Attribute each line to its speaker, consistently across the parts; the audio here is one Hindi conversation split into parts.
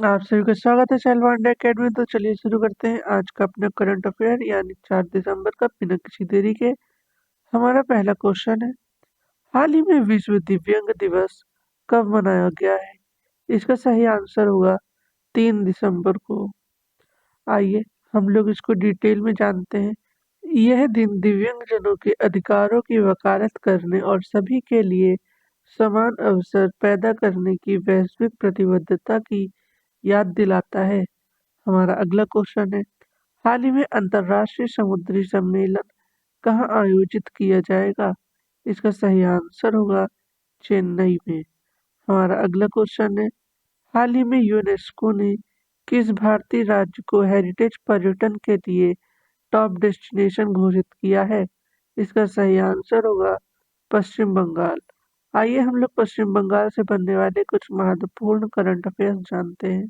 Speaker 1: आप सभी का स्वागत है शैलवांडा अकेडमी। तो चलिए शुरू करते हैं आज का अपना करंट अफेयर यानी 4 दिसंबर का बिना किसी देरी के। हमारा पहला क्वेश्चन है, हाल ही में विश्व दिव्यांग दिवस कब मनाया गया है? इसका सही आंसर होगा 3 दिसंबर को। आइए हम लोग इसको डिटेल में जानते हैं। यह दिन दिव्यांगजनों के अधिकारों की वकालत करने और सभी के लिए समान अवसर पैदा करने की वैश्विक प्रतिबद्धता की याद दिलाता है। हमारा अगला क्वेश्चन है, हाल ही में अंतर्राष्ट्रीय समुद्री सम्मेलन कहाँ आयोजित किया जाएगा? इसका सही आंसर होगा चेन्नई में। हमारा अगला क्वेश्चन है, हाल ही में यूनेस्को ने किस भारतीय राज्य को हेरिटेज पर्यटन के लिए टॉप डेस्टिनेशन घोषित किया है? इसका सही आंसर होगा पश्चिम बंगाल। आइए हम लोग पश्चिम बंगाल से बनने वाले कुछ महत्वपूर्ण करंट अफेयर्स जानते हैं।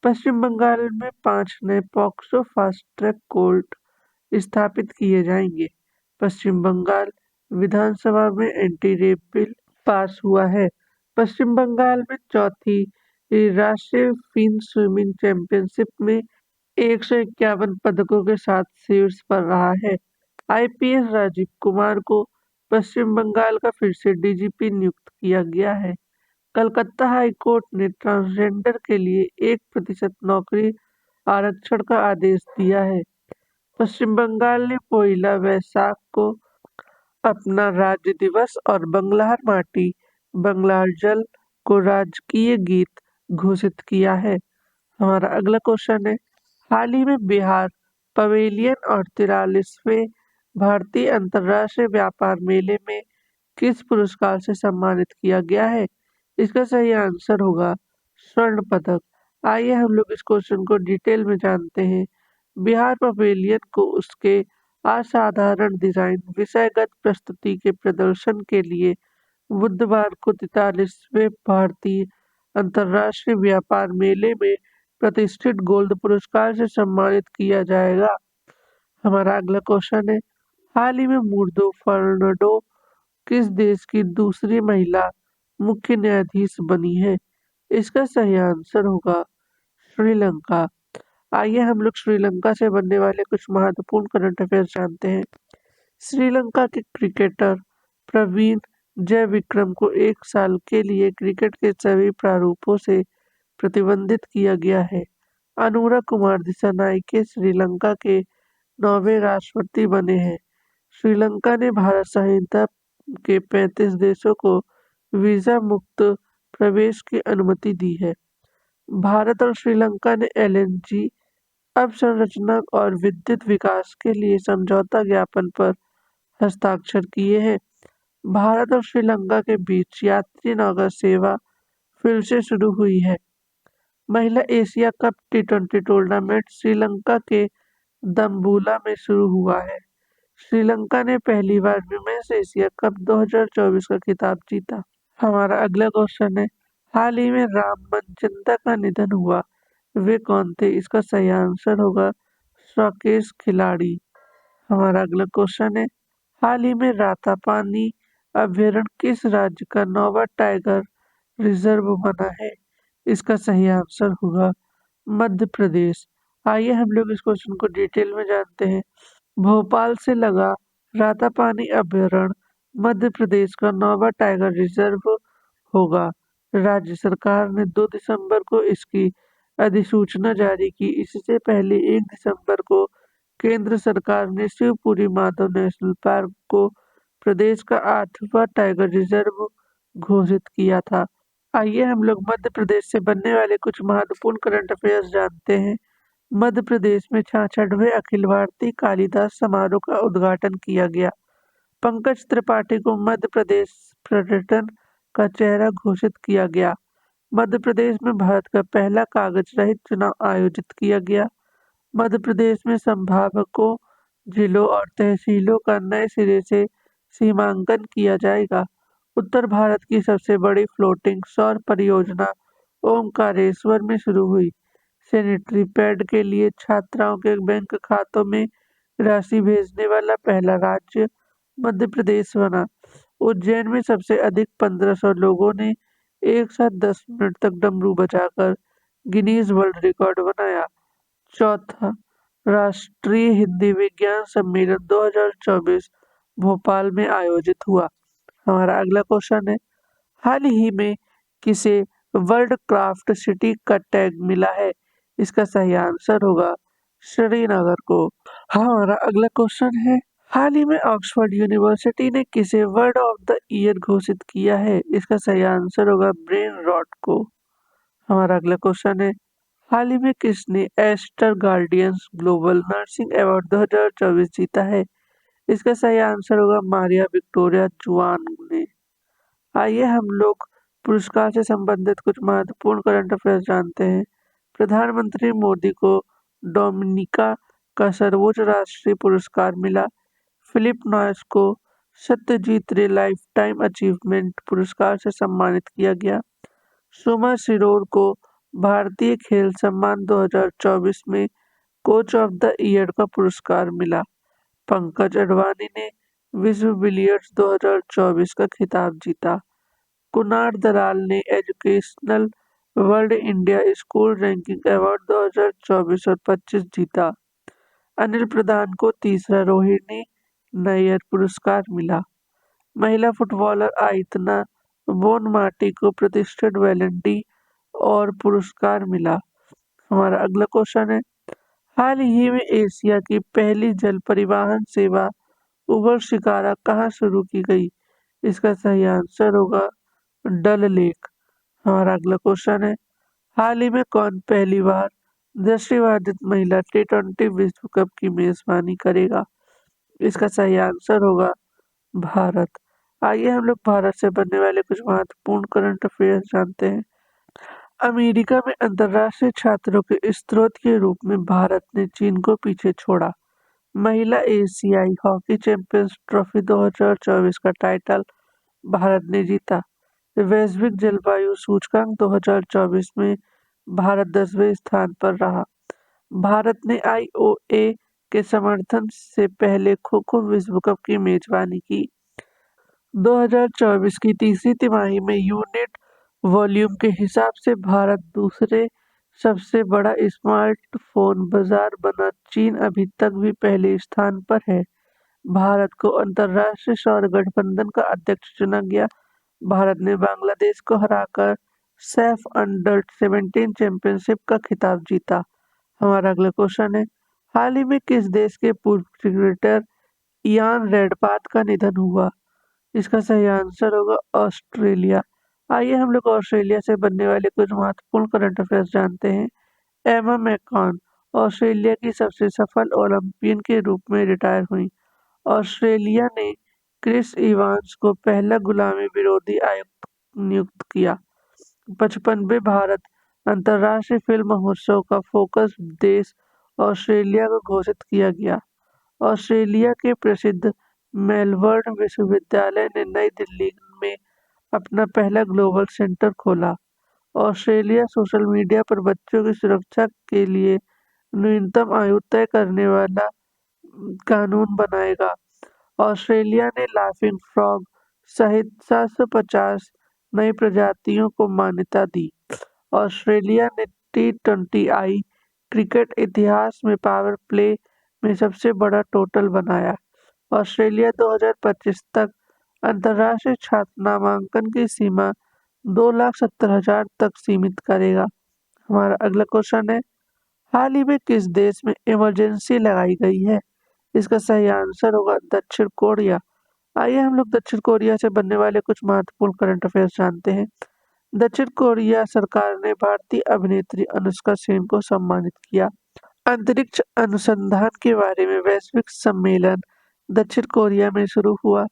Speaker 1: पश्चिम बंगाल में 5 नए पॉक्सो फास्ट ट्रैक कोर्ट स्थापित किए जाएंगे। पश्चिम बंगाल विधानसभा में एंटी रेप बिल पास हुआ है। पश्चिम बंगाल में चौथी राष्ट्रीय फिन स्विमिंग चैंपियनशिप में 151 पदकों के साथ शीर्ष पर रहा है। आईपीएस राजीव कुमार को पश्चिम बंगाल का फिर से डीजीपी नियुक्त किया गया है। कलकत्ता हाई कोर्ट ने ट्रांसजेंडर के लिए 1% नौकरी आरक्षण का आदेश दिया है। पश्चिम बंगाल ने पोइला वैसाख को अपना राज्य दिवस और बंगलार माटी बंगलार जल को राजकीय गीत घोषित किया है। हमारा अगला क्वेश्चन है, हाल ही में बिहार पवेलियन और 43वें भारतीय अंतर्राष्ट्रीय व्यापार मेले में किस पुरस्कार से सम्मानित किया गया है? इसका सही आंसर होगा स्वर्ण पदक। आइए हम लोग इस क्वेश्चन को डिटेल में जानते हैं। बिहार पवेलियन को उसके असाधारण डिजाइन विषयगत प्रस्तुति के प्रदर्शन के लिए बुधवार को 43वें भारतीय अंतर्राष्ट्रीय व्यापार मेले में प्रतिष्ठित गोल्ड पुरस्कार से सम्मानित किया जाएगा। हमारा अगला क्वेश्चन है, हाल ही में मुर्दो फर्नांडो किस देश की दूसरी महिला मुख्य न्यायाधीश बनी है? इसका सही आंसर होगा श्रीलंका। आइए हम लोग श्रीलंका से बनने वाले कुछ महत्वपूर्ण करंट अफेयर जानते हैं। श्रीलंका के क्रिकेटर प्रवीण जयविक्रम को 1 साल के लिए क्रिकेट के सभी प्रारूपों से प्रतिबंधित किया गया है। अनुरा कुमार दिसानायके श्रीलंका के 9वें राष्ट्रपति बने हैं। श्रीलंका ने भारत सहित के 35 देशों को वीजा मुक्त प्रवेश की अनुमति दी है। भारत और श्रीलंका ने एलएनजी अवसंरचना और विद्युत विकास के लिए समझौता ज्ञापन पर हस्ताक्षर किए हैं। भारत और श्रीलंका के बीच यात्री नौका सेवा फिर से शुरू हुई है। महिला एशिया कप टी20 टूर्नामेंट श्रीलंका के दम्बुला में शुरू हुआ है। श्रीलंका ने पहली बार विमेंस एशिया कप 2024 का खिताब जीता। हमारा अगला क्वेश्चन है, हाल ही में राम मनचंदा का निधन हुआ, वे कौन थे? इसका सही आंसर होगा राकेश खिलाड़ी। हमारा अगला क्वेश्चन है, हाल ही में रातापानी अभयारण्य किस राज्य का नौवां टाइगर रिजर्व बना है? इसका सही आंसर होगा मध्य प्रदेश। आइए हम लोग इस क्वेश्चन को डिटेल में जानते हैं। भोपाल से लगा रातापानी अभयारण्य मध्य प्रदेश का नौवां टाइगर रिजर्व होगा। राज्य सरकार ने 2 दिसंबर को इसकी अधिसूचना जारी की। इससे पहले 1 दिसंबर को केंद्र सरकार ने शिवपुरी माधव नेशनल पार्क को प्रदेश का 8वां टाइगर रिजर्व घोषित किया था। आइए हम लोग मध्य प्रदेश से बनने वाले कुछ महत्वपूर्ण करंट अफेयर्स जानते हैं। मध्य प्रदेश में 66वें अखिल भारतीय कालिदास समारोह का उद्घाटन किया गया। पंकज त्रिपाठी को मध्य प्रदेश पर्यटन का चेहरा घोषित किया गया। मध्य प्रदेश में भारत का पहला कागज रहित चुनाव आयोजित किया गया। मध्य प्रदेश में संभावकों, जिलों और तहसीलों का नए सिरे से सीमांकन किया जाएगा। उत्तर भारत की सबसे बड़ी फ्लोटिंग सौर परियोजना ओमकारेश्वर में शुरू हुई। सैनिटरी पैड के लिए छात्राओं के बैंक खातों में राशि भेजने वाला पहला राज्य मध्य प्रदेश बना। उज्जैन में सबसे अधिक 1500 लोगों ने एक साथ 10 मिनट तक डमरू बजाकर गिनीज वर्ल्ड रिकॉर्ड बनाया। चौथा, राष्ट्रीय हिंदी विज्ञान सम्मेलन 2024 भोपाल में आयोजित हुआ। हमारा अगला क्वेश्चन है, हाल ही में किसे वर्ल्ड क्राफ्ट सिटी का टैग मिला है? इसका सही आंसर होगा श्रीनगर को। हमारा अगला क्वेश्चन है, हाल ही में ऑक्सफोर्ड यूनिवर्सिटी ने किसे वर्ड ऑफ द ईयर घोषित किया है? इसका सही आंसर होगा ब्रेन रॉट को। हमारा अगला क्वेश्चन है, हाल ही में किसने Aster guardians global nursing award 2024 जीता है? इसका सही आंसर होगा मारिया विक्टोरिया जुआन ने। आइए हम लोग पुरस्कार से संबंधित कुछ महत्वपूर्ण करंट अफेयर्स जानते हैं। प्रधानमंत्री मोदी को डोमिनिका का सर्वोच्च राष्ट्रीय पुरस्कार मिला। फिलिप नॉयस को सत्यजीत रे लाइफ टाइम अचीवमेंट पुरस्कार से सम्मानित किया गया। सुमा सिरोर को भारतीय खेल सम्मान 2024 में कोच ऑफ द ईयर का पुरस्कार मिला। पंकज अडवाणी ने विश्व बिलियर्ड्स 2024 का खिताब जीता। कुणाल दलाल ने educational world India school ranking award 2024 और 25 जीता। अनिल प्रधान को तीसरा रोहिणी नायर पुरस्कार मिला। महिला फुटबॉलर आयतना बोनमाटी को प्रतिष्ठित वैलेंटी और पुरस्कार मिला। हमारा अगला क्वेश्चन है, हाल ही में एशिया की पहली जल परिवहन सेवा उबर शिकारा कहाँ शुरू की गई? इसका सही आंसर होगा डल लेक। हमारा अगला क्वेश्चन है, हाल ही में कौन पहली बार दृष्टिबाधित महिला T20 विश्व कप की मेजबानी करेगा? इसका सही आंसर होगा भारत। आइए हम लोग भारत से बनने वाले कुछ महत्वपूर्ण करंट अफेयर्स जानते हैं। अमेरिका में अंतर्राष्ट्रीय छात्रों के स्रोत के रूप में भारत ने चीन को पीछे छोड़ा। महिला एशियाई हॉकी चैंपियंस ट्रॉफी 2024 का टाइटल भारत ने जीता। वैश्विक जलवायु सूचकांक 2024 में भारत 10वें स्थान पर रहा। भारत ने आईओए के समर्थन से पहले खो खो विश्व कप की मेजबानी की। 2024 की तीसरी तिमाही में यूनिट वॉल्यूम के हिसाब से भारत दूसरे सबसे बड़ा स्मार्टफोन बाजार बना। चीन अभी तक भी पहले स्थान पर है। भारत को अंतर्राष्ट्रीय सौर गठबंधन का अध्यक्ष चुना गया। भारत ने बांग्लादेश को हराकर सैफ अंडर 17 चैंपियनशिप का खिताब जीता। हमारा अगला क्वेश्चन है, हाल ही में किस देश के पूर्व क्रिकेटर इयान रेडपाथ का निधन हुआ? इसका सही आंसर होगा ऑस्ट्रेलिया। आइए हम लोग ऑस्ट्रेलिया से बनने वाले कुछ महत्वपूर्ण करंट अफेयर्स जानते हैं। एमा मैकॉन ऑस्ट्रेलिया की सबसे सफल ओलंपियन के रूप में रिटायर हुई। ऑस्ट्रेलिया ने क्रिस इवांस को पहला गुलामी विरोधी आयुक्त नियुक्त किया। 55वें भारत अंतर्राष्ट्रीय फिल्म महोत्सव का फोकस देश ऑस्ट्रेलिया को घोषित किया गया। ऑस्ट्रेलिया के प्रसिद्ध मेलबर्न विश्वविद्यालय ने नई दिल्ली में अपना पहला ग्लोबल सेंटर खोला। ऑस्ट्रेलिया सोशल मीडिया पर बच्चों की सुरक्षा के लिए न्यूनतम आयु तय करने वाला कानून बनाएगा। ऑस्ट्रेलिया ने लाफिंग फ्रॉग सहित 750 नई प्रजातियों को मान्यता दी। ऑस्ट्रेलिया ने T20I क्रिकेट इतिहास में पावर प्ले में सबसे बड़ा टोटल बनाया। ऑस्ट्रेलिया 2025 तक अंतर्राष्ट्रीय छात्र नामांकन की सीमा 2,70,000 तक सीमित करेगा। हमारा अगला क्वेश्चन है, हाल ही में किस देश में इमरजेंसी लगाई गई है? इसका सही आंसर होगा दक्षिण कोरिया। आइए हम लोग दक्षिण कोरिया से बनने वाले कुछ महत्वपूर्ण करंट अफेयर्स जानते हैं। दक्षिण कोरिया सरकार ने भारतीय अभिनेत्री अनुष्का सेन को सम्मानित किया। अंतरिक्ष अनुसंधान के बारे में वैश्विक सम्मेलन दक्षिण कोरिया में शुरू हुआ।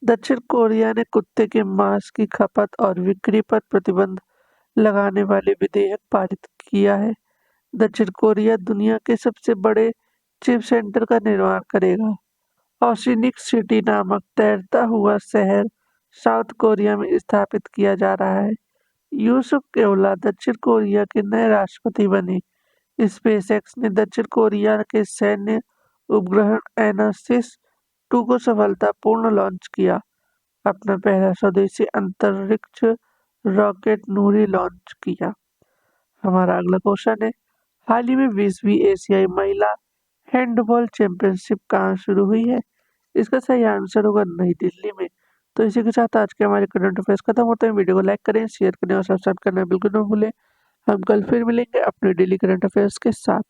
Speaker 1: दक्षिण कोरिया ने कुत्ते के मांस की खपत और बिक्री पर प्रतिबंध लगाने वाले विधेयक पारित किया है। दक्षिण कोरिया दुनिया के सबसे बड़े चिप सेंटर का निर्माण करेगा। ओशिनिक सिटी नामक तैरता हुआ शहर साउथ कोरिया में स्थापित किया जा रहा है। यूसुफ केवला दक्षिण कोरिया के नए राष्ट्रपति बने। स्पेसएक्स ने दक्षिण कोरिया के सैन्य उपग्रह एनासिस-2 को सफलतापूर्ण लॉन्च किया। अपना पहला स्वदेशी अंतरिक्ष रॉकेट नूरी लॉन्च किया। हमारा अगला क्वेश्चन है, हाल ही में 20वीं एशियाई महिला हैंडबॉल चैंपियनशिप कहाँ शुरू हुई है? इसका सही आंसर होगा नई दिल्ली में। तो इसी के साथ आज के हमारे करंट अफेयर्स खत्म होते हैं। वीडियो को लाइक करें, शेयर करें और सब्सक्राइब करना बिल्कुल ना भूलें। हम कल फिर मिलेंगे अपने डेली करंट अफेयर्स के साथ।